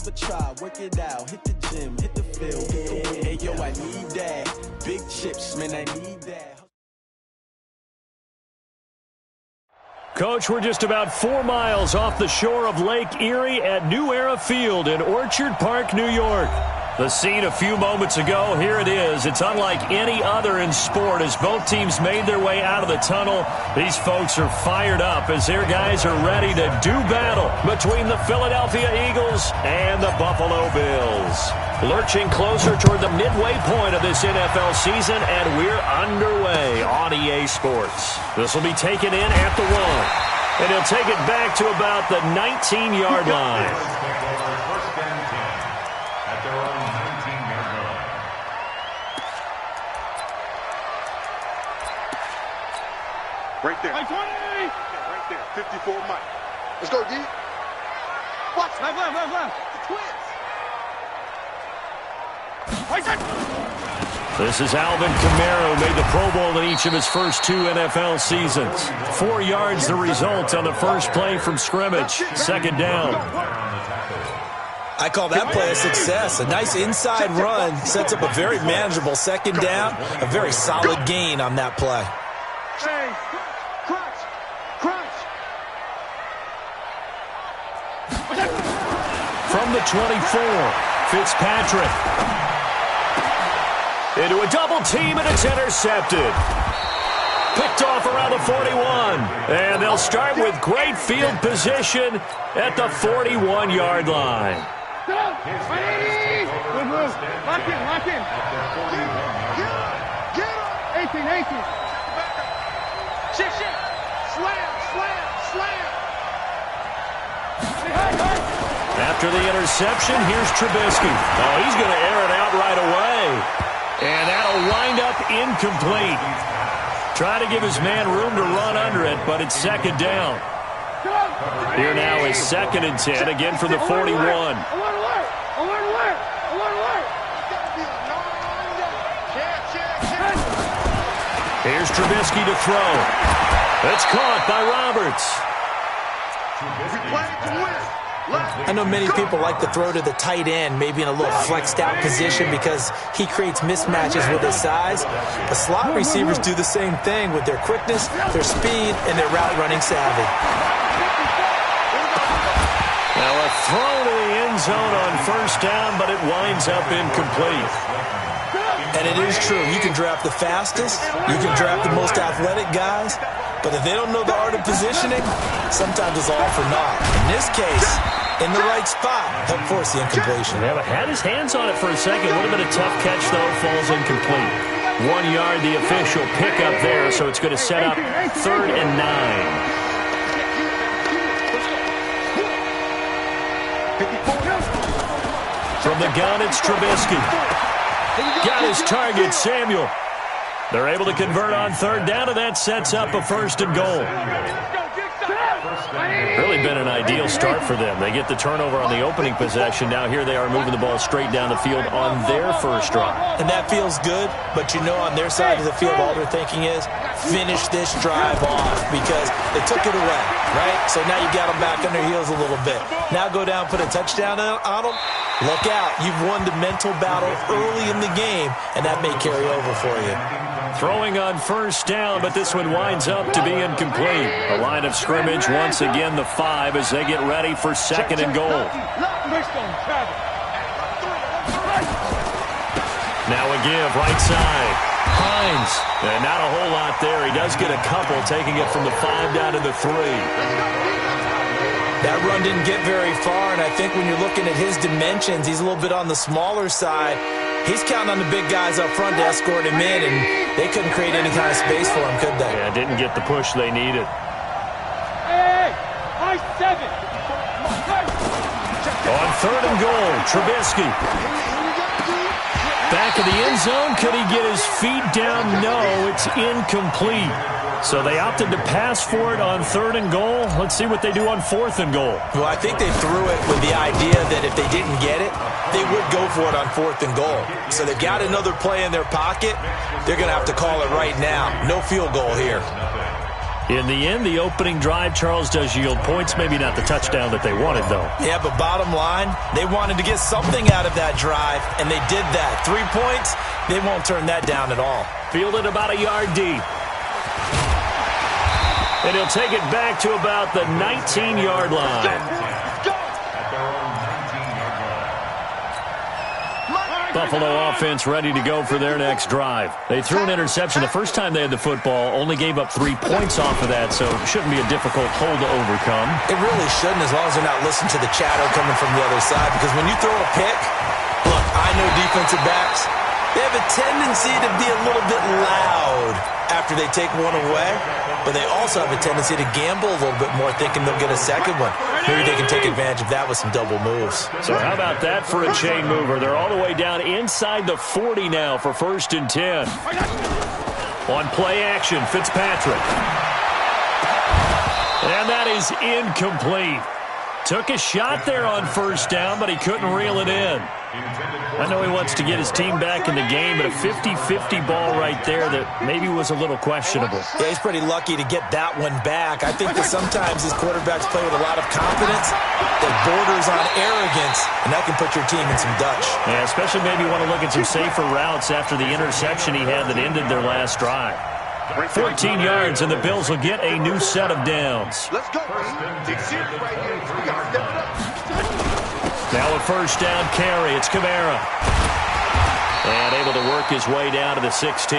never try, work it out, hit the gym, hit the field. Hey, yo, I need that. Big chips, man, I need that. Coach, we're just about 4 miles off the shore of Lake Erie at New Era Field in Orchard Park, New York. The scene a few moments ago, here it is. It's unlike any other in sport as both teams made their way out of the tunnel. These folks are fired up as their guys are ready to do battle between the Philadelphia Eagles and the Buffalo Bills. Lurching closer toward the midway point of this NFL season, and we're underway on EA Sports. This will be taken in at the 1, and he'll take it back to about the 19-yard line. Right there. 20! Right there. 54 Mike. Let's go, D. Watch. Left. The Twins. This is Alvin Kamara, who made the Pro Bowl in each of his first 2 NFL seasons. 4 yards the result on the first play from scrimmage. Second down. I call that play a success. A nice inside run sets up a very manageable second down. A very solid gain on that play. From the 24, Fitzpatrick. Into a double team, and it's intercepted. Picked off around the 41. And they'll start with great field position at the 41-yard line. Lock in. Get him. 18. Shit. Slam. After the interception, here's Trubisky. Oh, he's going to air it out right away. And that'll wind up incomplete. Try to give his man room to run under it, but it's second down. Here now is 2nd and 10, again from the 41. Here's Trubisky to throw. It's caught by Roberts. I know many people like to throw to the tight end, maybe in a little flexed out position because he creates mismatches with his size. The slot receivers do the same thing with their quickness, their speed, and their route running savvy. Now a throw to the end zone on first down, but it winds up incomplete. And it is true. You can draft the fastest, you can draft the most athletic guys, but if they don't know the art of positioning, sometimes it's all for naught. In this case, in the right spot, helped force the incompletion. Yeah, but had his hands on it for a second. Would have been a tough catch, though. Falls incomplete. 1 yard, the official pickup there, so it's going to set up 3rd and 9. From the gun, it's Trubisky. Got his target, Samuel. They're able to convert on 3rd down, and that sets up a 1st and goal. Really been an ideal start for them. They get the turnover on the opening possession. Now here they are moving the ball straight down the field on their first drive. And that feels good, but you know on their side of the field all they're thinking is finish this drive off because they took it away, right? So now you got them back on their heels a little bit. Now go down, put a touchdown on them. Look out. You've won the mental battle early in the game, and that may carry over for you. Throwing on first down, but this one winds up to be incomplete. The line of scrimmage, once again, the 5 as they get ready for 2nd and goal. Now a give, right side. Hines, and not a whole lot there. He does get a couple, taking it from the 5 down to the 3. That run didn't get very far, and I think when you're looking at his dimensions, he's a little bit on the smaller side. He's counting on the big guys up front to escort him in, and they couldn't create any kind of space for him, could they? Yeah, didn't get the push they needed. Hey, high 7. On 3rd and goal, Trubisky. Back of the end zone, could he get his feet down? No, it's incomplete. So they opted to pass for it on 3rd and goal. Let's see what they do on 4th and goal. Well, I think they threw it with the idea that if they didn't get it, they would go for it on 4th and goal. So they've got another play in their pocket. They're going to have to call it right now. No field goal here. In the end, the opening drive, Charles, does yield points. Maybe not the touchdown that they wanted, though. Yeah, but bottom line, they wanted to get something out of that drive, and they did that. 3 points, they won't turn that down at all. Fielded about a yard deep. And he'll take it back to about the 19-yard line. Buffalo offense ready to go for their next drive. They threw an interception the first time they had the football, only gave up 3 points off of that, so it shouldn't be a difficult hole to overcome. It really shouldn't, as long as they're not listening to the chatter coming from the other side, because when you throw a pick, look, I know defensive backs, they have a tendency to be a little bit loud after they take one away, but they also have a tendency to gamble a little bit more, thinking they'll get a second one. Maybe they can take advantage of that with some double moves. So how about that for a chain mover? They're all the way down inside the 40 now for 1st and 10. On play action, Fitzpatrick. And that is incomplete. Took a shot there on 1st down, but he couldn't reel it in. I know he wants to get his team back in the game, but a 50-50 ball right there that maybe was a little questionable. Yeah, he's pretty lucky to get that one back. I think that sometimes his quarterbacks play with a lot of confidence that borders on arrogance, and that can put your team in some Dutch. Yeah, especially maybe want to look at some safer routes after the interception he had that ended their last drive. 14 yards, and the Bills will get a new set of downs. Let's go. Now a 1st down carry. It's Kamara. And able to work his way down to the 16.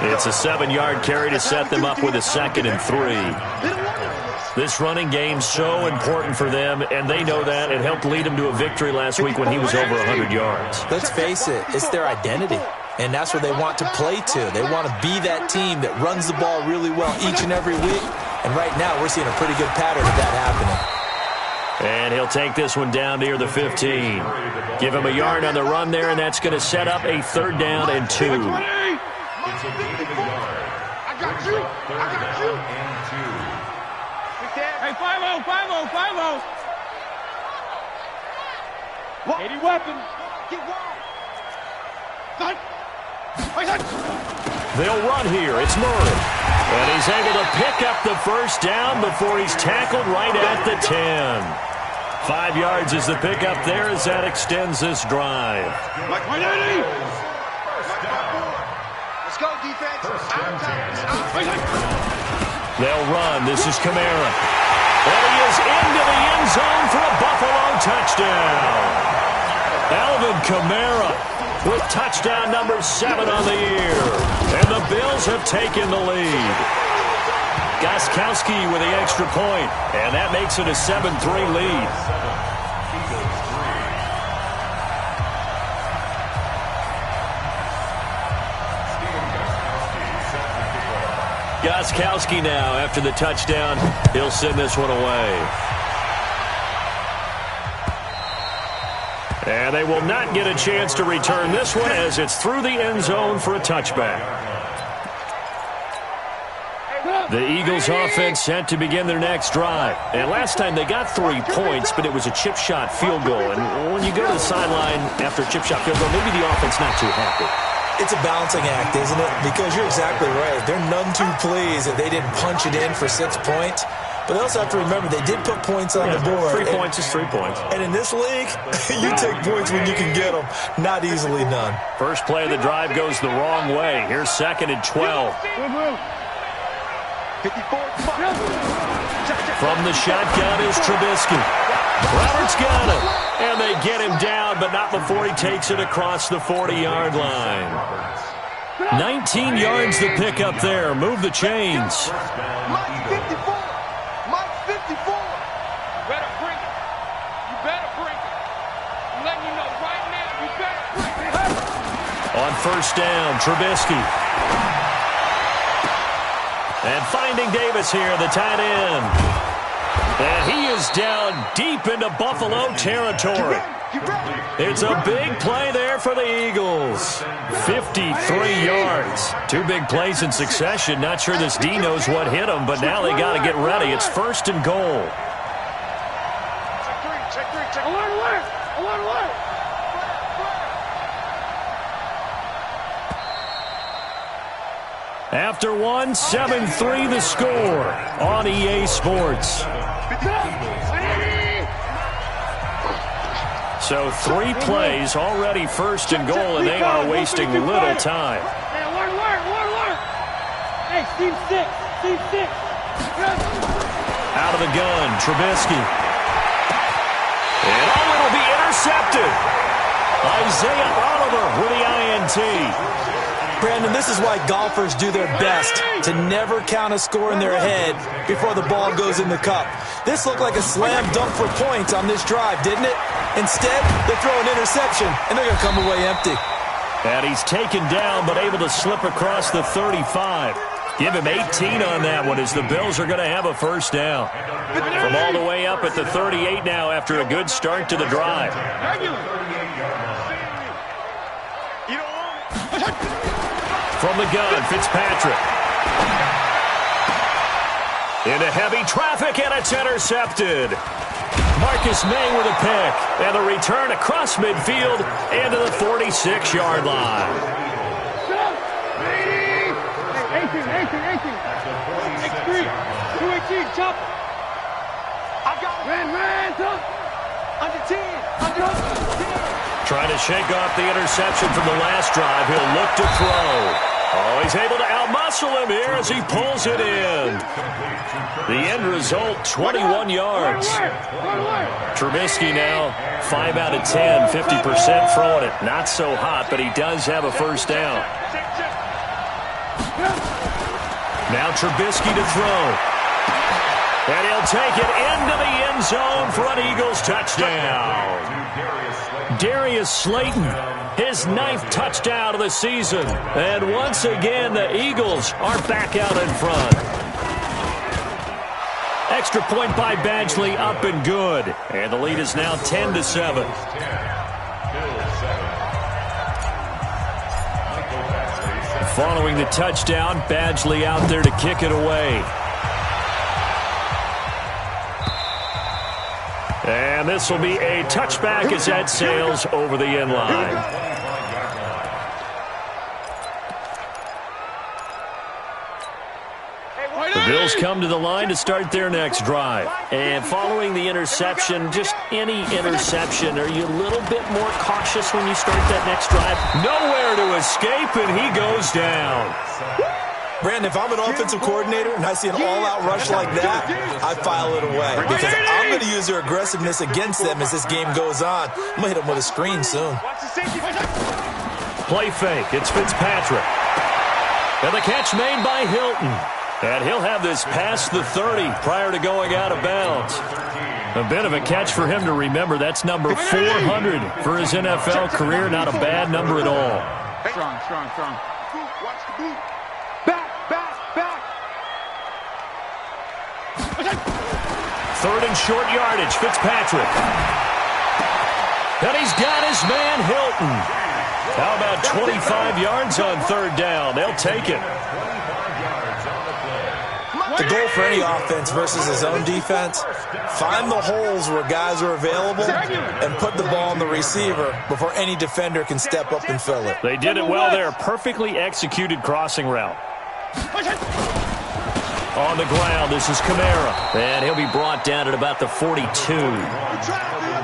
It's a 7-yard carry to set them up with a 2nd and 3. This running game's so important for them, and they know that. It helped lead them to a victory last week when he was over 100 yards. Let's face it, it's their identity. And that's what they want to play to. They want to be that team that runs the ball really well each and every week. And right now, we're seeing a pretty good pattern of that happening. And he'll take this one down near the 15. Give him a yard on the run there, and that's going to set up a 3rd down and 2. I got you. Hey, 5-0, 5-0, 5-0. What? 80 weapon. Get wild. They'll run here. It's Murray. And he's able to pick up the 1st down before he's tackled right at the 10. 5 yards is the pickup there as that extends this drive. Let's go, defense. They'll run. This is Kamara. And he is into the end zone for a Buffalo touchdown. Alvin Kamara with touchdown number 7 on the year. And the Bills have taken the lead. Gmakaveli with the extra point, and that makes it a 7-3 lead. Gmakaveli now, after the touchdown, he'll send this one away. And they will not get a chance to return this one as it's through the end zone for a touchback. The Eagles offense set to begin their next drive. And last time they got 3 points, but it was a chip shot field goal. And when you go to the sideline after a chip shot field goal, maybe the offense not too happy. It's a balancing act, isn't it? Because you're exactly right. They're none too pleased that they didn't punch it in for 6 points. But they also have to remember they did put points on the board. 3 points is 3 points. And in this league, you take points when you can get them. Not easily done. First play of the drive goes the wrong way. Here's 2nd and 12. From the shotgun is Trubisky. Roberts got him. And they get him down, but not before he takes it across the 40-yard line. 19 yards to pick up there. Move the chains. Mike 54. Mike 54. Better bring it. You better bring it. I'm letting you know right now, you better bring it. On 1st down, Trubisky. And finding Davis here, the tight end. And he is down deep into Buffalo territory. It's a big play there for the Eagles. 53 yards. 2 big plays in succession. Not sure this D knows what hit him, but now they got to get ready. It's 1st and goal. Check three. Alert. After one, 7-3 the score on EA Sports. So 3 plays already first and goal, and they are wasting little time. Hey, work. Hey, team 6. Out of the gun, Trubisky. And it'll be intercepted. Isaiah Oliver with the INT. Brandon, this is why golfers do their best to never count a score in their head before the ball goes in the cup. This looked like a slam dunk for points on this drive, didn't it? Instead, they throw an interception, and they're going to come away empty. And he's taken down, but able to slip across the 35. Give him 18 on that one as the Bills are going to have a first down. From all the way up at the 38 now after a good start to the drive. From the gun, Fitzpatrick. Into heavy traffic, and it's intercepted. Marcus May with a pick, and the return across midfield into the 46-yard line. 18. 218, chop. I got it. Ran, tough. Under 10. Trying to shake off the interception from the last drive. He'll look to throw. Oh, he's able to outmuscle him here as he pulls it in. The end result, 21 yards. Trubisky now 5 out of 10, 50% throwing it. Not so hot, but he does have a first down. Now Trubisky to throw. And he'll take it into the end zone for an Eagles touchdown. Darius Slayton, his 9th touchdown of the season. And once again, the Eagles are back out in front. Extra point by Badgley, up and good. And the lead is now 10-7. Following the touchdown, Badgley out there to kick it away. And this will be a touchback as that sails over the end line. The Bills come to the line to start their next drive. And following the interception, just any interception, are you a little bit more cautious when you start that next drive? Nowhere to escape, and he goes down. Brandon, if I'm an offensive coordinator and I see an all-out rush like that, I file it away because I'm going to use their aggressiveness against them as this game goes on. I'm going to hit them with a screen soon. Play fake. It's Fitzpatrick. And the catch made by Hilton. And he'll have this past the 30 prior to going out of bounds. A bit of a catch for him to remember. That's number 400 for his NFL career. Not a bad number at all. Strong. Watch the boot. Back. 3rd and short yardage, Fitzpatrick. And he's got his man, Hilton. How about 25 yards on 3rd down? They'll take it. The goal for any offense versus his own defense, find the holes where guys are available and put the ball on the receiver before any defender can step up and fill it. They did it well there. Perfectly executed crossing route. On the ground, this is Kamara. And he'll be brought down at about the 42.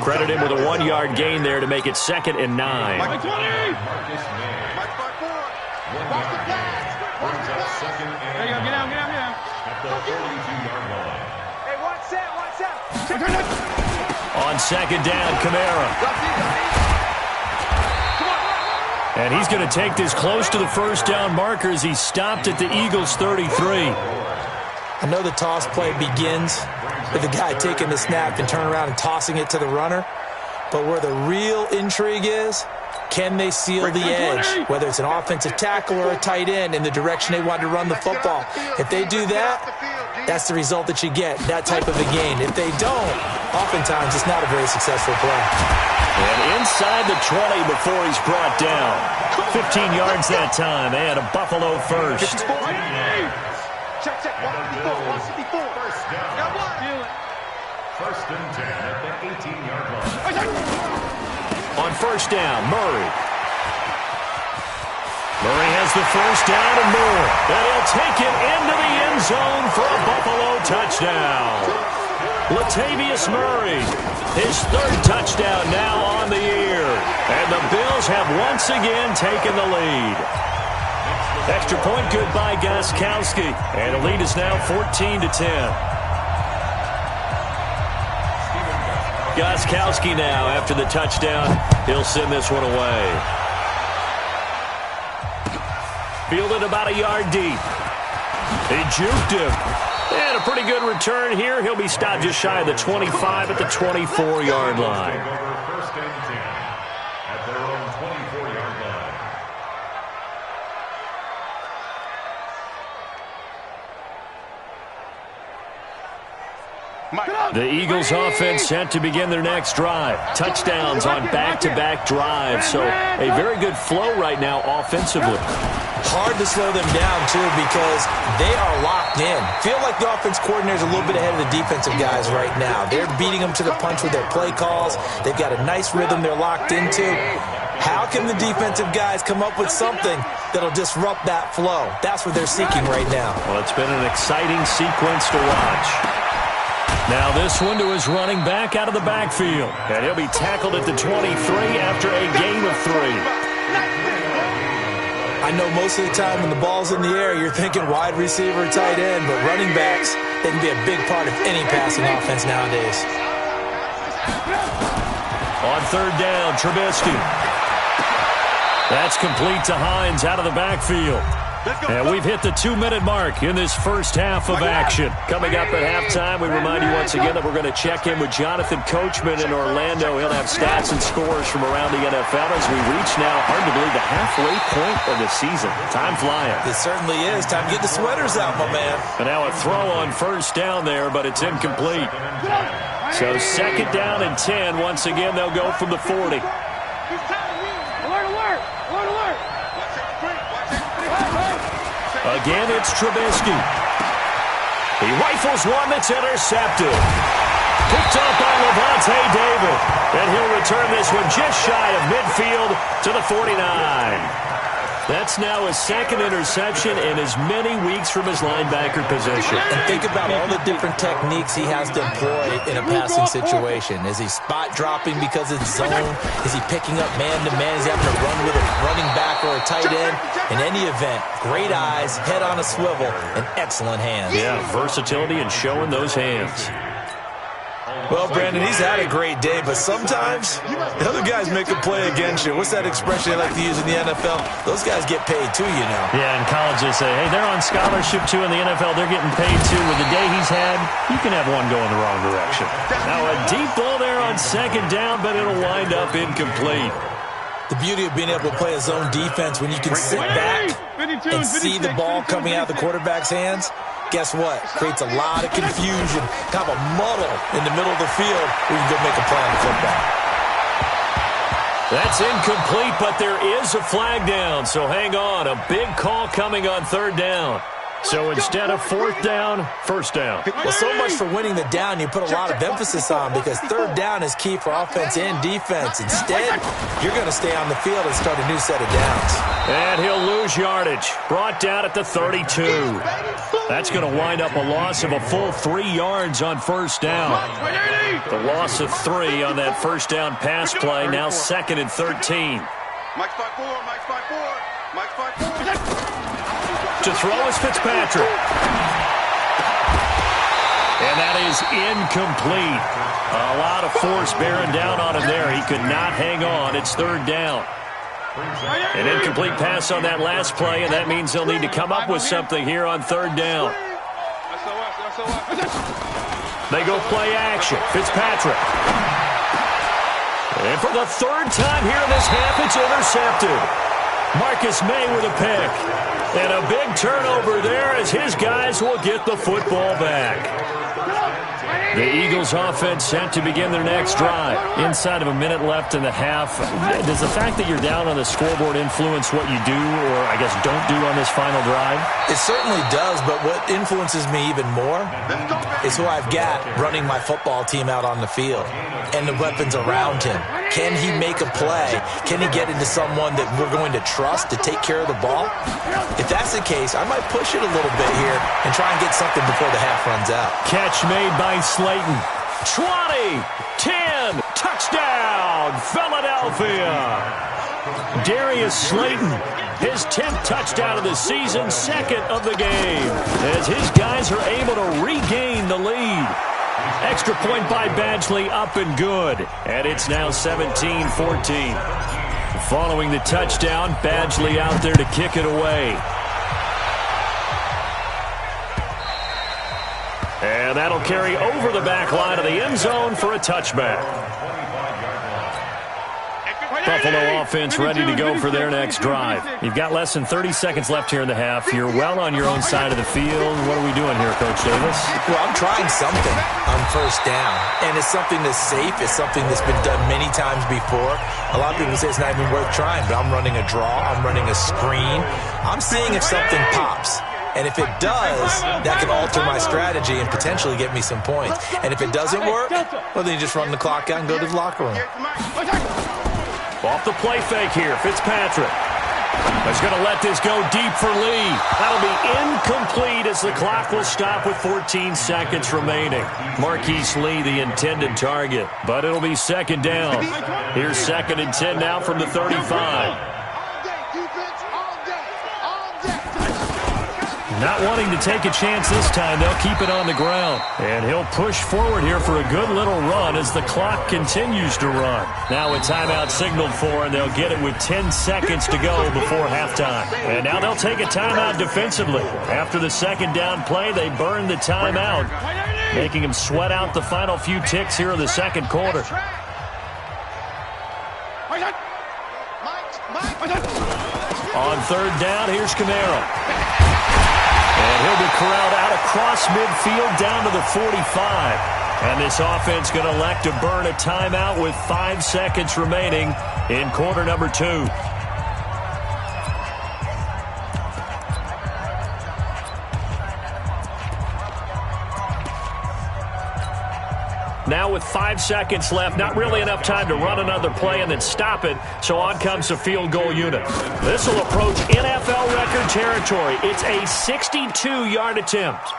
Credit him with a 1-yard gain there to make it 2nd and 9. There you go, get down. Hey, watch out. On 2nd down, Kamara. And he's going to take this close to the first down marker as he stopped at the Eagles' 33. I know the toss play begins with the guy taking the snap and turn around and tossing it to the runner. But where the real intrigue is, can they seal the edge, whether it's an offensive tackle or a tight end, in the direction they want to run the football? If they do that, that's the result that you get, that type of a gain. If they don't, oftentimes it's not a very successful play. And inside the 20 before he's brought down. 15 yards that time, and a Buffalo first. Check. 154. First and 10 at the 18-yard line. On 1st down, Murray has the first down and more. And he'll take it into the end zone for a Buffalo touchdown. Latavius Murray, his third touchdown now on the year. And the Bills have once again taken the lead. Extra point good by Gmakaveli. And the lead is now 14-10. Gmakaveli now, after the touchdown, he'll send this one away. Fielded about a yard deep. He juked him. And a pretty good return here. He'll be stopped just shy of the 25 at the 24-yard line. First and 10 at their own 24-yard line. The Eagles offense set to begin their next drive. Touchdowns on back-to-back drives. So a very good flow right now offensively. Hard to slow them down, too, because they are locked in. Feel like the offense coordinator is a little bit ahead of the defensive guys right now. They're beating them to the punch with their play calls. They've got a nice rhythm they're locked into. How can the defensive guys come up with something that'll disrupt that flow? That's what they're seeking right now. Well, it's been an exciting sequence to watch. Now this one to his running back out of the backfield. And he'll be tackled at the 23 after a gain of 3. I know most of the time when the ball's in the air, you're thinking wide receiver, tight end, but running backs, they can be a big part of any passing offense nowadays. On third down, Trubisky. That's complete to Hines out of the backfield. And we've hit the 2-minute mark in this first half of action. Coming up at halftime, we remind you once again that we're going to check in with Jonathan Coachman in Orlando. He'll have stats and scores from around the NFL as we reach now, hard to believe, the halfway point of the season. Time flying. It certainly is. Time to get the sweaters out, my man. And now a throw on first down there, but it's incomplete. So second down and 10. Once again, they'll go from the 40. Alert, alert! Alert, alert! Again, it's Trubisky. He rifles one that's intercepted. Picked up by Levante David. And he'll return this one just shy of midfield to the 49. That's now his second interception in as many weeks from his linebacker position. And think about all the different techniques he has to employ in a passing situation. Is he spot dropping because it's zone? Is he picking up man-to-man? Is he having to run with a running back or a tight end? In any event, great eyes, head on a swivel, and excellent hands. Yeah, versatility and showing those hands. Well, Brandon, he's had a great day, but sometimes the other guys make a play against you. What's that expression they like to use in the NFL? Those guys get paid too, you know. Yeah, in college they say, hey, they're on scholarship too. In the NFL, they're getting paid too. With the day he's had, you can have one going the wrong direction. Now a deep ball there on second down, but it'll wind up incomplete. The beauty of being able to play a zone defense when you can sit back and see the ball coming out of the quarterback's hands. Guess what? Creates a lot of confusion, kind of a muddle in the middle of the field where you can go make a play on the football. That's incomplete, but there is a flag down, so hang on. A big call coming on third down. So instead of fourth down, first down. Well, so much for winning the down you put a lot of emphasis on because third down is key for offense and defense. Instead, you're going to stay on the field and start a new set of downs. And he'll lose yardage. Brought down at the 32. That's going to wind up a loss of a full 3 yards on first down. The loss of 3 on that first down pass play. Now second and 13. Mike's 5-4, Mike's 5-4, Mike's 5-4. To throw is Fitzpatrick. And that is incomplete. A lot of force bearing down on him there. He could not hang on. It's third down. An incomplete pass on that last play, and that means they'll need to come up with something here on third down. They go play action. Fitzpatrick. And for the third time here in this half, it's intercepted. Marcus May with a pick. And a big turnover there as his guys will get the football back. The Eagles offense set to begin their next drive. Inside of a minute left in the half. Does the fact that you're down on the scoreboard influence what you do or, I guess, don't do on this final drive? It certainly does, but what influences me even more, is who I've got running my football team out on the field and the weapons around him. Can he make a play? Can he get into someone that we're going to trust to take care of the ball? If that's the case, I might push it a little bit here and try and get something before the half runs out. Catch made by Slayton. 20, 10, touchdown, Philadelphia. Darius Slayton, his 10th touchdown of the season, second of the game, as his guys are able to regain the lead. Extra point by Badgley, up and good, and it's now 17-14. Following the touchdown, Badgley out there to kick it away. And that'll carry over the back line of the end zone for a touchback. Buffalo offense ready to go for their next drive. You've got less than 30 seconds left here in the half. You're well on your own side of the field. What are we doing here, Coach Davis? Well, I'm trying something on first down, and it's something that's safe. It's something that's been done many times before. A lot of people say it's not even worth trying, but I'm running a draw. I'm running a screen. I'm seeing if something pops. And if it does, that can alter my strategy and potentially get me some points. And if it doesn't work, well, then you just run the clock out and go to the locker room. Off the play fake here, Fitzpatrick. He's going to let this go deep for Lee. That'll be incomplete as the clock will stop with 14 seconds remaining. Marquise Lee, the intended target, but it'll be second down. Here's 2nd and 10 now from the 35. Not wanting to take a chance this time, they'll keep it on the ground. And he'll push forward here for a good little run as the clock continues to run. Now a timeout signaled for, and they'll get it with 10 seconds to go before halftime. And now they'll take a timeout defensively. After the second down play, they burn the timeout, making him sweat out the final few ticks here in the second quarter. On third down, here's Kamara. And he'll be corralled out across midfield down to the 45. And this offense going to elect to burn a timeout with 5 seconds remaining in quarter number 2. Now with 5 seconds left, not really enough time to run another play and then stop it, so on comes the field goal unit. This will approach NFL record territory. It's a 62-yard attempt.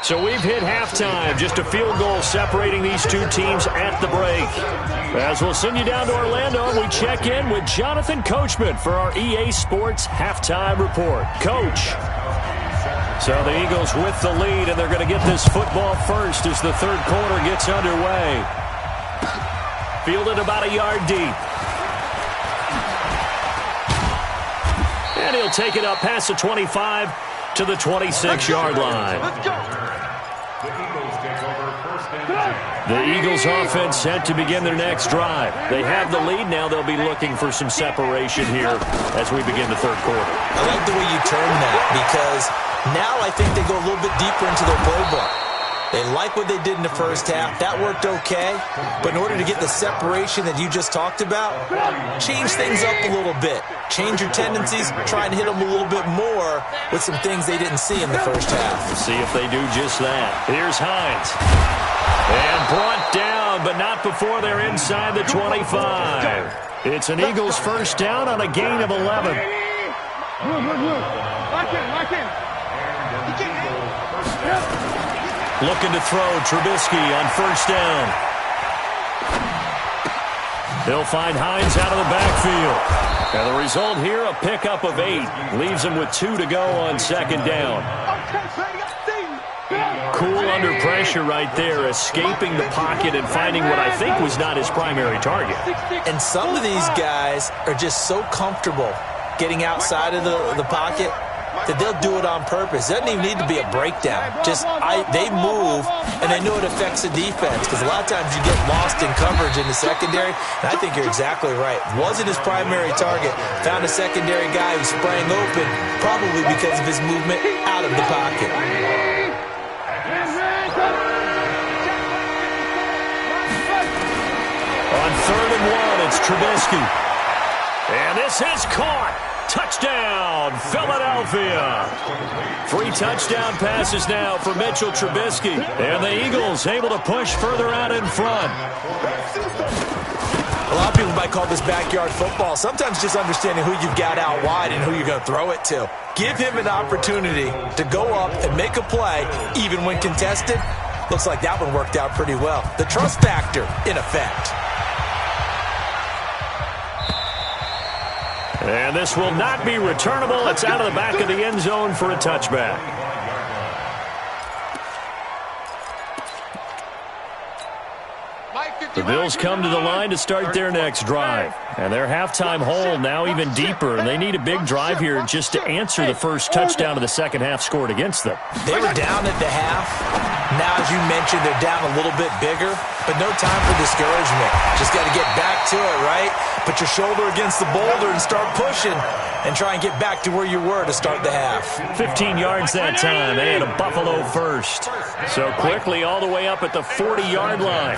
So we've hit halftime. Just a field goal separating these two teams at the break. As we'll send you down to Orlando, we check in with Jonathan Coachman for our EA Sports Halftime Report. Coach. So the Eagles with the lead, and they're going to get this football first as the third quarter gets underway. Fielded about a yard deep. And he'll take it up past the 25 to the 26-yard line. Let's go. The Eagles offense set to begin their next drive. They have the lead. Now they'll be looking for some separation here as we begin the third quarter. I like the way you term that, because now I think they go a little bit deeper into their playbook. They like what they did in the first half. That worked okay. But in order to get the separation that you just talked about, change things up a little bit. Change your tendencies. Try and hit them a little bit more with some things they didn't see in the first half. See if they do just that. Here's Hines. And brought down, but not before they're inside the 25. It's an Eagles first down on a gain of 11. Lock in. Looking to throw, Trubisky on first down. They'll find Hines out of the backfield. And the result here, a pickup of 8. Leaves him with 2 to go on second down. Cool under pressure right there, escaping the pocket and finding what I think was not his primary target. And some of these guys are just so comfortable getting outside of the pocket that they'll do it on purpose. It doesn't even need to be a breakdown. Just they move, and they know it affects the defense, because a lot of times you get lost in coverage in the secondary, and I think you're exactly right. Wasn't his primary target. Found a secondary guy who sprang open, probably because of his movement out of the pocket. On 3rd and 1, it's Trubisky. And this is caught. Touchdown, Philadelphia. 3 touchdown passes now for Mitchell Trubisky. And the Eagles able to push further out in front. A lot of people might call this backyard football. Sometimes just understanding who you've got out wide and who you're going to throw it to. Give him an opportunity to go up and make a play, even when contested. Looks like that one worked out pretty well. The trust factor in effect. And this will not be returnable. It's out of the back of the end zone for a touchback. The Bills come to the line to start their next drive. And their halftime hole now even deeper. And they need a big drive here just to answer the first touchdown of the second half scored against them. They were down at the half. Now, as you mentioned, they're down a little bit bigger. But no time for discouragement. Just got to get back to it, right? Put your shoulder against the boulder and start pushing. And try and get back to where you were to start the half. 15 yards that time. They had a Buffalo first. So quickly all the way up at the 40-yard line.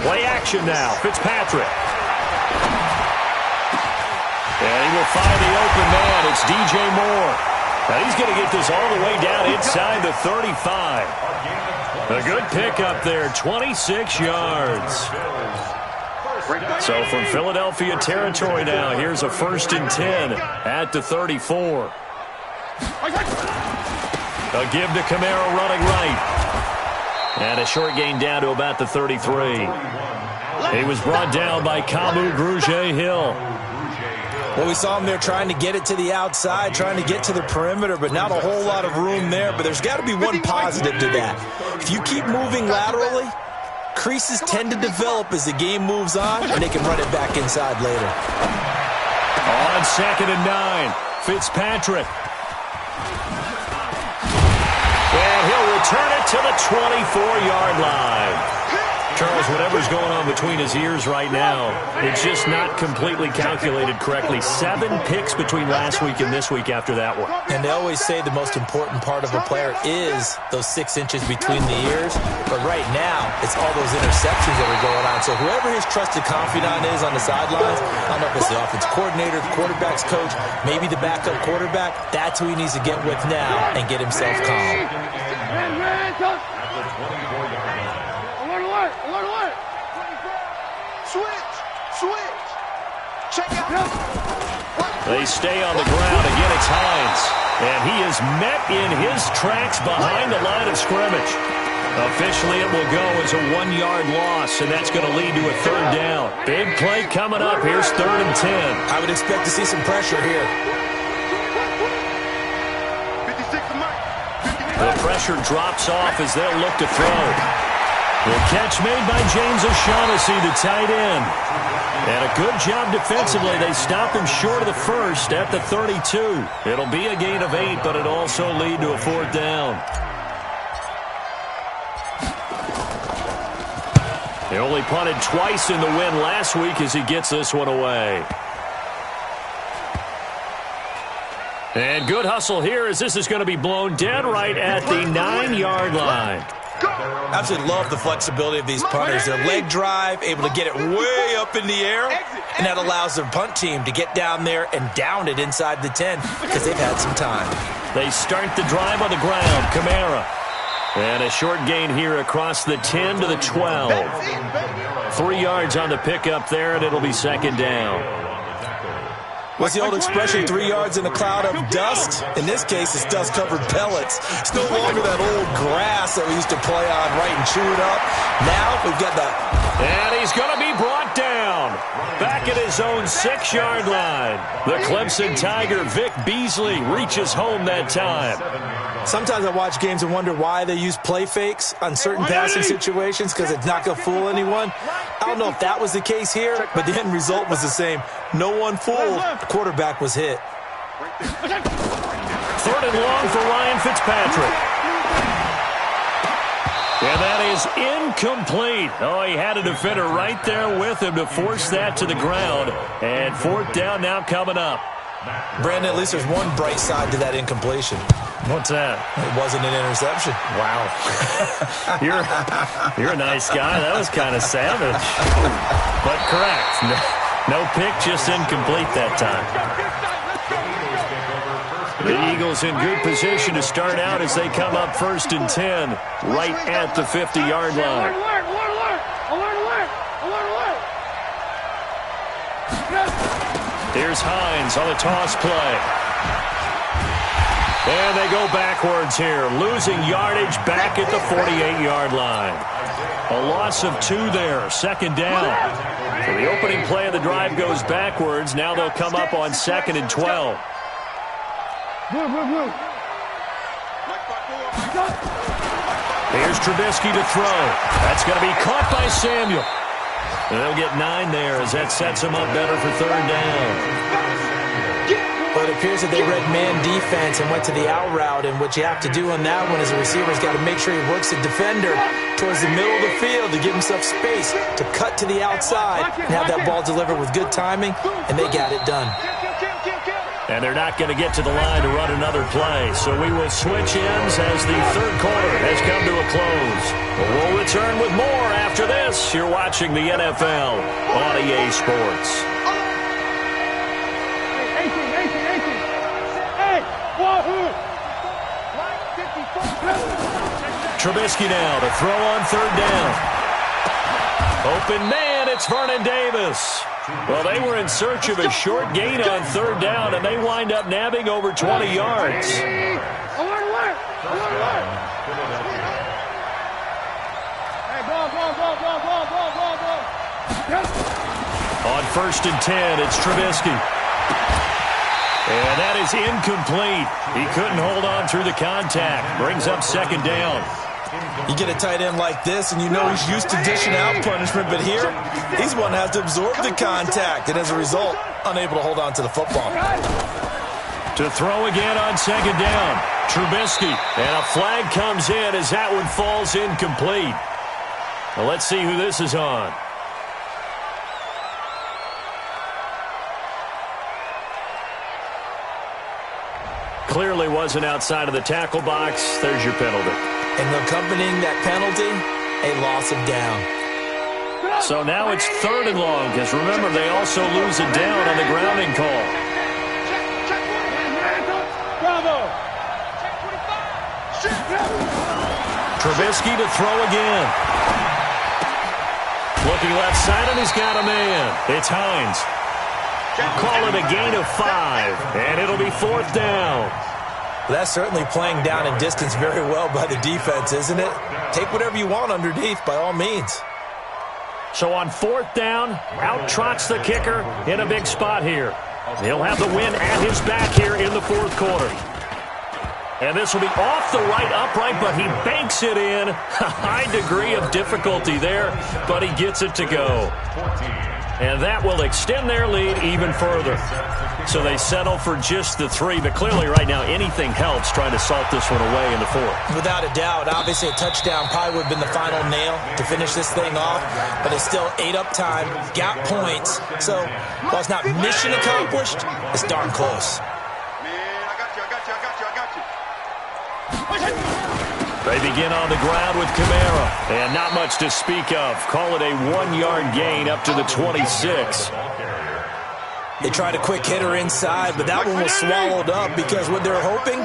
Play action now. Fitzpatrick. And he will find the open man. It's DJ Moore. Now he's going to get this all the way down inside the 35. A good pickup there. 26 yards. So from Philadelphia territory now, here's a 1st and 10 at the 34. A give to Kamara running right. And a short gain down to about the 33. He was brought down by Kamu Grugier-Hill. Well, we saw him there trying to get it to the outside, trying to get to the perimeter, but not a whole lot of room there. But there's got to be one positive to that. If you keep moving laterally, creases tend to develop as the game moves on, and they can run it back inside later. On 2nd and 9, Fitzpatrick. And he'll return it to the 24-yard line. Charles, whatever's going on between his ears right now, it's just not completely calculated correctly. 7 picks between last week and this week after that one. And they always say the most important part of a player is those 6 inches between the ears. But right now, it's all those interceptions that are going on. So whoever his trusted confidant is on the sidelines, I don't know if it's the offense coordinator, the quarterback's coach, maybe the backup quarterback, that's who he needs to get with now and get himself calm. Alert! Switch! Check out! They stay on the ground. Again, it's Hines. And he is met in his tracks behind the line of scrimmage. Officially, it will go as a 1-yard loss, and that's going to lead to a 3rd down. Big play coming up. Here's 3rd and 10. I would expect to see some pressure here. The pressure drops off as they'll look to throw. The catch made by James O'Shaughnessy, the tight end. And a good job defensively. They stop him short of the first at the 32. It'll be a gain of 8, but it'll also lead to a 4th down. He only punted twice in the win last week as he gets this one away. And good hustle here as this is going to be blown dead right at the 9-yard line. Absolutely love the flexibility of these punters. Their leg drive, able to get it way up in the air, and that allows their punt team to get down there and down it inside the 10 because they've had some time. They start the drive on the ground. Kamara. And a short gain here across the 10 to the 12. 3 yards on the pickup there, and it'll be 2nd down. What's the old expression, 3 yards in a cloud of dust? In this case, it's dust-covered pellets. It's no longer that old grass that we used to play on right and chew it up. Now we've got the... And he's going to be brought down. Back at his own 6-yard line. The Clemson Tiger, Vic Beasley, reaches home that time. Sometimes I watch games and wonder why they use play fakes on certain passing situations because it's not going to fool anyone. I don't know if that was the case here, but the end result was the same. No one fooled. The quarterback was hit. 3rd and long for Ryan Fitzpatrick. And that is incomplete. Oh, he had a defender right there with him to force that to the ground. And 4th down now coming up. Brandon, at least there's one bright side to that incompletion. What's that? It wasn't an interception. Wow. You're a nice guy. That was kind of savage. But correct. No pick, just incomplete that time. The Eagles in good position to start out as they come up 1st and 10, right at the 50-yard line. Here's Hines on the toss play. And they go backwards here, losing yardage back at the 48-yard line. A loss of 2 there, 2nd down. So the opening play of the drive goes backwards. Now they'll come up on 2nd and 12. Here's Trubisky to throw. That's going to be caught by Samuel. And they'll get 9 there as that sets them up better for 3rd down. Well, it appears that they read man defense and went to the out route, and what you have to do on that one is the receiver's got to make sure he works the defender towards the middle of the field to give himself space to cut to the outside and have that ball delivered with good timing, and they got it done. And they're not going to get to the line to run another play, so we will switch ends as the 3rd quarter has come to a close. We'll return with more after this. You're watching the NFL on EA Sports. Trubisky now to throw on 3rd down. Open man, it's Vernon Davis. Well, they were in search of a short gain on 3rd down, and they wind up nabbing over 20 yards. On 1st and 10, it's Trubisky. And that is incomplete. He couldn't hold on through the contact. Brings up 2nd down. You get a tight end like this, and you know he's used to dishing out punishment, but here, he's one that has to absorb the contact, and as a result, unable to hold on to the football. To throw again on 2nd down. Trubisky. And a flag comes in as that one falls incomplete. Well, let's see who this is on. Clearly wasn't outside of the tackle box. There's your penalty. And accompanying that penalty, a loss of down. So now it's 3rd and long, because remember, they also lose a down on the grounding call. Trubisky to throw again. Looking left side, and he's got a man. It's Hines. Call it a gain of 5, and it'll be 4th down. That's certainly playing down in distance very well by the defense, isn't it? Take whatever you want underneath, by all means. So on 4th down, out trots the kicker in a big spot here. He'll have the win at his back here in the 4th quarter. And this will be off the right upright, but he banks it in. A high degree of difficulty there, but he gets it to go. And that will extend their lead even further. So they settle for just the 3, but clearly right now anything helps trying to salt this one away in the 4th. Without a doubt, obviously a touchdown probably would have been the final nail to finish this thing off, but it's still 8 up time, got points. So while it's not mission accomplished, it's darn close. They begin on the ground with Kamara, and not much to speak of. Call it a 1-yard gain up to the 26. They tried a quick hitter inside, but that one was swallowed up because what they're hoping,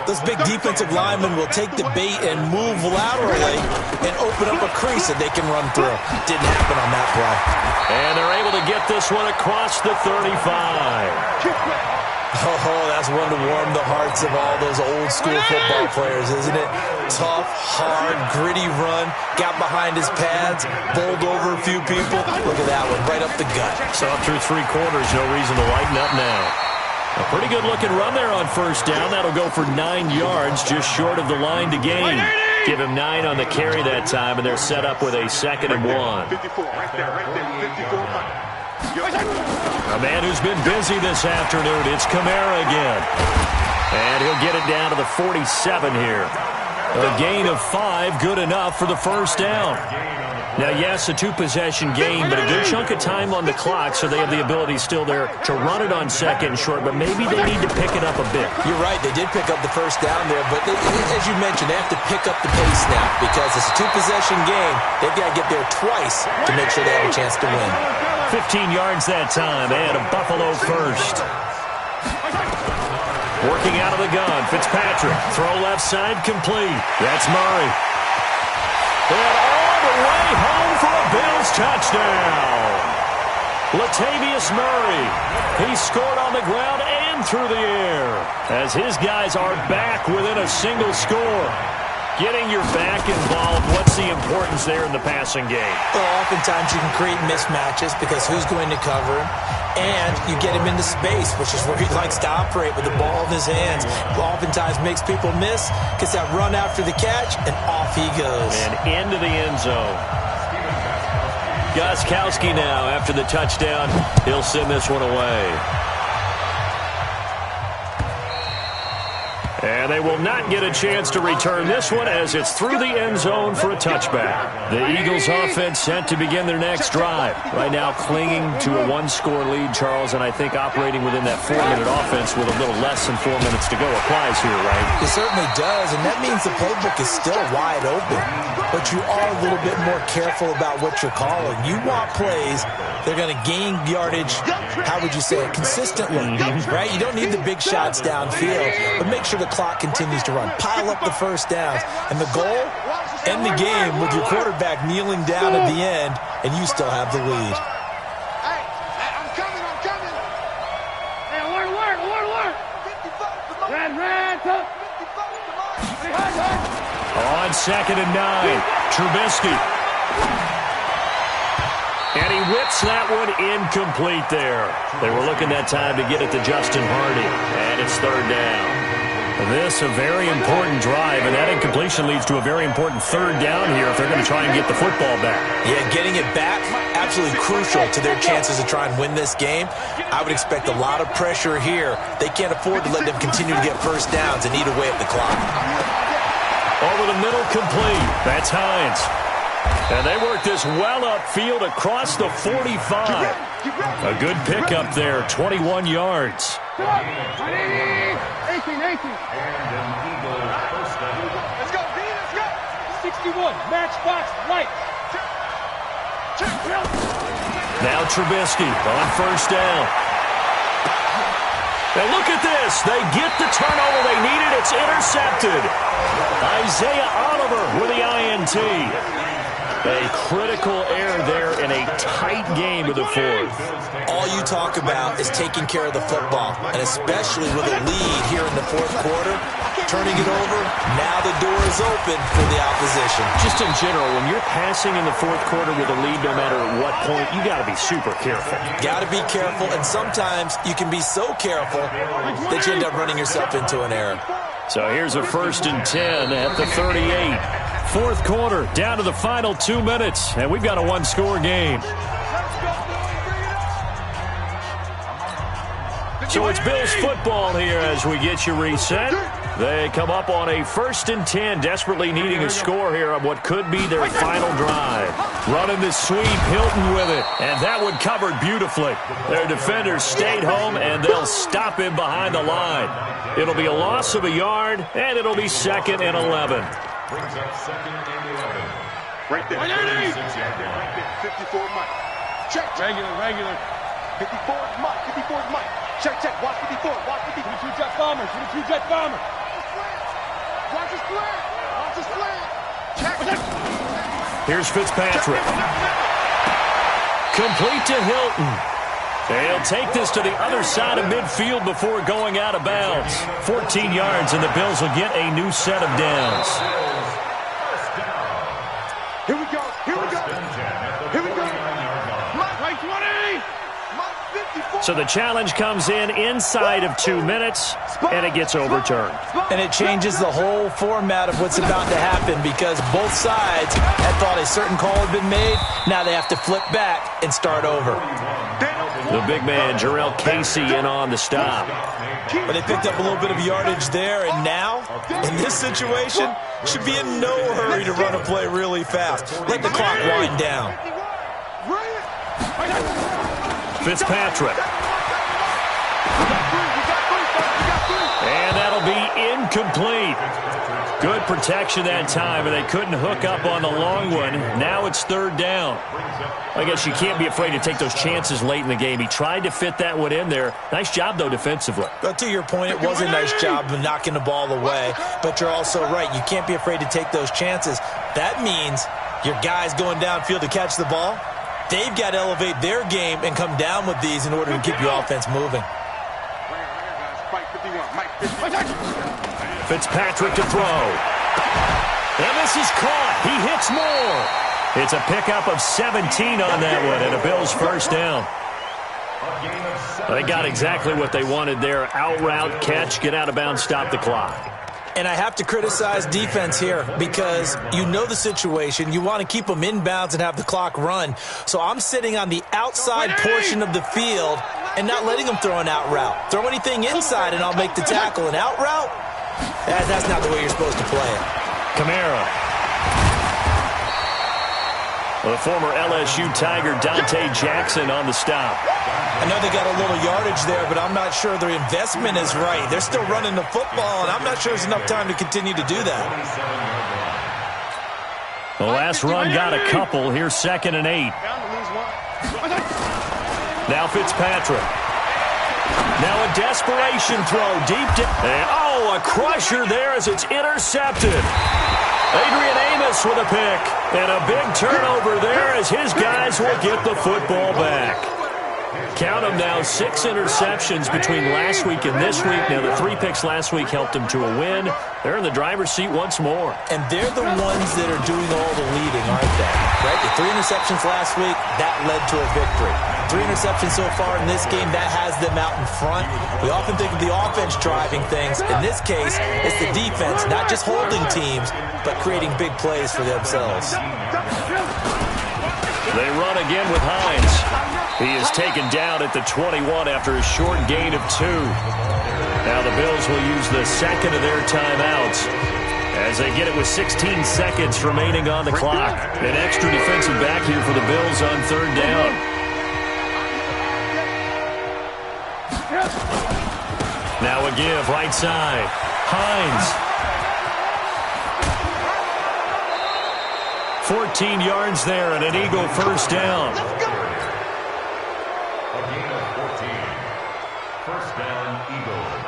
those big defensive linemen will take the bait and move laterally and open up a crease that they can run through. Didn't happen on that play. And they're able to get this one across the 35. Oh, that's one to warm the hearts of all those old school football players, isn't it? Tough, hard, gritty run, got behind his pads, bowled over a few people. Look at that one, right up the gut. So up through 3 quarters, no reason to lighten up now. A pretty good looking run there on 1st down. That'll go for 9 yards, just short of the line to gain. Give him 9 on the carry that time, and they're set up with a 2nd and 1. 54, right there, 54. A man who's been busy this afternoon. It's Kamara again. And he'll get it down to the 47 here. A gain of 5, good enough for the first down. Now, yes, a 2-possession game, but a good chunk of time on the clock, so they have the ability still there to run it on second and short, but maybe they need to pick it up a bit. You're right. They did pick up the first down there, but as you mentioned, they have to pick up the pace now because it's a 2-possession game. They've got to get there twice to make sure they have a chance to win. 15 yards that time, and a Buffalo first. Working out of the gun, Fitzpatrick. Throw left side, complete. That's Murray. And all the way home for a Bills touchdown. Latavius Murray. He scored on the ground and through the air as his guys are back within a single score. Getting your back involved, what's the importance there in the passing game? Well, oftentimes you can create mismatches because who's going to cover him? And you get him into space, which is where he likes to operate with the ball in his hands. Oftentimes makes people miss, gets that run after the catch, and off he goes. And into the end zone. Gmakaveli now after the touchdown. He'll send this one away. And they will not get a chance to return this one as it's through the end zone for a touchback. The Eagles offense set to begin their next drive. Right now clinging to a 1-score lead, Charles, and I think operating within that 4-minute offense with a little less than 4 minutes to go applies here, right? It certainly does, and that means the playbook is still wide open. But you are a little bit more careful about what you're calling. You want plays that are going to gain yardage, how would you say it, consistently, right? You don't need the big shots downfield, but make sure the clock continues to run. Pile up the first downs. And the goal, end the game with your quarterback kneeling down at the end, and you still have the lead. Hey, I'm coming. Hey, alert. On 2nd and 9, Trubisky. And he whips that one incomplete there. They were looking that time to get it to Justin Hardy, and it's 3rd down. This a very important drive, and that incompletion leads to a very important 3rd down here if they're going to try and get the football back. Yeah, getting it back, absolutely crucial to their chances to try and win this game. I would expect a lot of pressure here. They can't afford to let them continue to get first downs and eat away at the clock. Over the middle, complete. That's Hines. And they work this well upfield across the 45. A good pickup there, 21 yards. 18. And an Eagle first down. Let's go, D, let's go. 61, matchbox, right. Now Trubisky on 1st down. And look at this. They get the turnover they needed. It's intercepted. Isaiah Oliver with the INT. A critical error there in a tight game of the 4th. All you talk about is taking care of the football, and especially with a lead here in the 4th quarter, turning it over, now the door is open for the opposition. Just in general, when you're passing in the 4th quarter with a lead, no matter at what point, you got to be super careful. Got to be careful, and sometimes you can be so careful that you end up running yourself into an error. So here's a 1st and 10 at the 38. 4th quarter, down to the final 2 minutes, and we've got a 1-score game. So it's Bills football here as we get you reset. They come up on a 1st and 10, desperately needing a score here on what could be their final drive. Running the sweep, Hilton with it, and that one covered beautifully. Their defenders stayed home, and they'll stop him behind the line. It'll be a loss of a yard, and it'll be 2nd and 11. Brings up 2nd and 11. Right there. 54 Mike. Check. Regular. 54 Mike. Check. Watch 54. 22 jet bombers. Watch his slant. Check. Here's Fitzpatrick. Complete to Hilton. They'll take this to the other side of midfield before going out of bounds. 14 yards, and the Bills will get a new set of downs. Here we go. Right 20. So the challenge comes in inside of 2 minutes, and it gets overturned. And it changes the whole format of what's about to happen because both sides had thought a certain call had been made. Now they have to flip back and start over. The big man, Jarrell Casey, in on the stop. But they picked up a little bit of yardage there, and now, in this situation, should be in no hurry to run a play really fast. Let the clock wind down. Fitzpatrick. And that'll be incomplete. Good protection that time, and they couldn't hook up on the long one. Now it's third down. I guess you can't be afraid to take those chances late in the game. He tried to fit that one in there. Nice job, though, defensively. But to your point, it was a nice job of knocking the ball away. But you're also right. You can't be afraid to take those chances. That means your guys going downfield to catch the ball, they've got to elevate their game and come down with these in order to keep your offense moving. Fitzpatrick to throw. And this is caught. He hits more. It's a pickup of 17 on that one, and a Bills first down. They got exactly what they wanted there. Out route, catch, get out of bounds, stop the clock. And I have to criticize defense here because you know the situation. You want to keep them inbounds and have the clock run. So I'm sitting on the outside portion of the field and not letting them throw an out route. Throw anything inside and I'll make the tackle. An out route? That's not the way you're supposed to play it. Kamara. The former LSU Tiger Dante Jackson on the stop. I know they got a little yardage there, but I'm not sure their investment is right. They're still running the football, and I'm not sure there's enough time to continue to do that. The last run got a couple. Here's 2nd and 8. Now Fitzpatrick. Now a desperation throw deep down. Oh, a crusher there as it's intercepted. Adrian Amos with a pick. And a big turnover there as his guys will get the football back. Count them now, 6 interceptions between last week and this week. Now, the 3 picks last week helped them to a win. They're in the driver's seat once more. And they're the ones that are doing all the leading, aren't they? Right? The 3 interceptions last week, that led to a victory. 3 interceptions so far in this game, that has them out in front. We often think of the offense driving things. In this case, it's the defense, not just holding teams, but creating big plays for themselves. They run again with Hines. He is taken down at the 21 after a short gain of 2. Now the Bills will use the second of their timeouts as they get it with 16 seconds remaining on the clock. An extra defensive back here for the Bills on third down. Now a give, right side. Hines. 14 yards there and an Eagle first down. A gain of 14. First down, Eagles.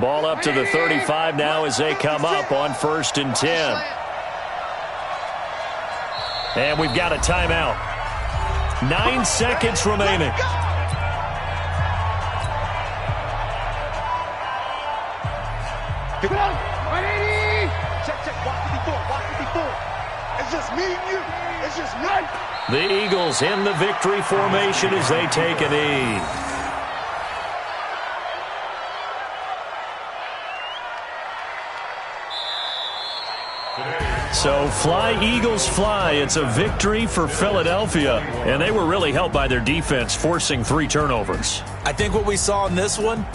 Ball up to the 35 now as they come up on 1st and 10. And we've got a timeout. 9 seconds remaining. Pick it up. 180. Check. Walk 54. It's just me and you. It's just nice. The Eagles in the victory formation as they take a knee. So fly, Eagles, fly. It's a victory for Philadelphia. And they were really helped by their defense, forcing 3 turnovers. I think what we saw in this one,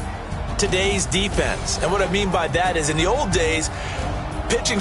today's defense. And what I mean by that is in the old days, pitching